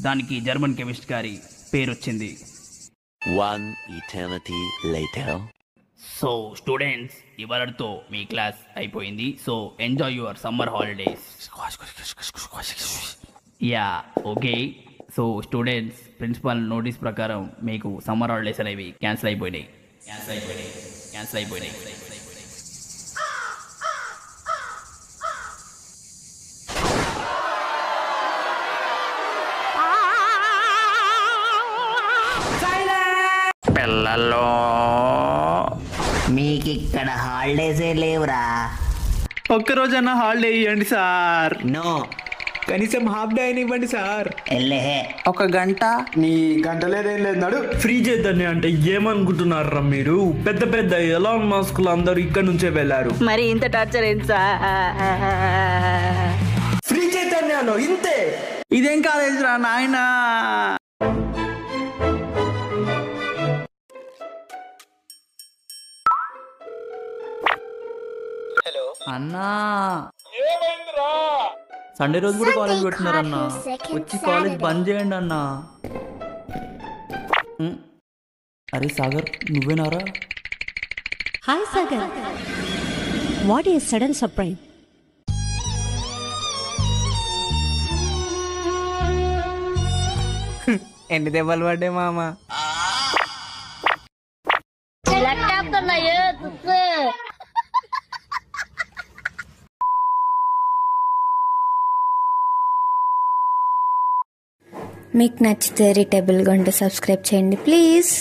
దానికి German chemist గారి పేరు వచ్చింది. One eternity later. So students, ఇవాళతో మీ క్లాస్ అయిపోయింది. So enjoy your summer holidays. Yeah okay. So students, principal notice ప్రకారం మీకు సమ్మర్ హాలిడేస్ అనేవి క్యాన్సిల్ అయిపోయినాయి. పిల్లల్లో మీకిక్కడ హాలిడేసే లేవురా. ఒక్కరోజన్నా హాలిడే ఇవ్వండి సార్. నో, కనీసం హాఫ్ డే అయినా ఇవ్వండి సార్. ఎల్లే ఒక గంట. నీ గంట లేదేం లేదు, నడు. ఫ్రీ చేద్దని అంటే ఏమనుకుంటున్నారా మీరు? పెద్ద పెద్ద ఎలాన్ మాస్కులు అందరూ ఇక్కడ నుంచే వెళ్ళారు. మరి ఇంత టార్చర్ ఏంటి సార్? ఫ్రీ చైతన్యాలు ఇంతే. ఇదేం కాలేజ్ రా నాయనా. అన్నా సండే రోజు కూడా కాలేజ్ పెడుతున్నారన్నా. వచ్చి కాలేజ్ బంద్ చేయండి అన్నా. అరే సాగర్, నువ్వేనారా? Hi Sagar, what is sudden surprise? ఎన్ని దెబ్బలు పడ్డాయి మామ? మీకు నచ్చితే రీటేబుల్ గంట సబ్స్క్రైబ్ చేయండి ప్లీజ్.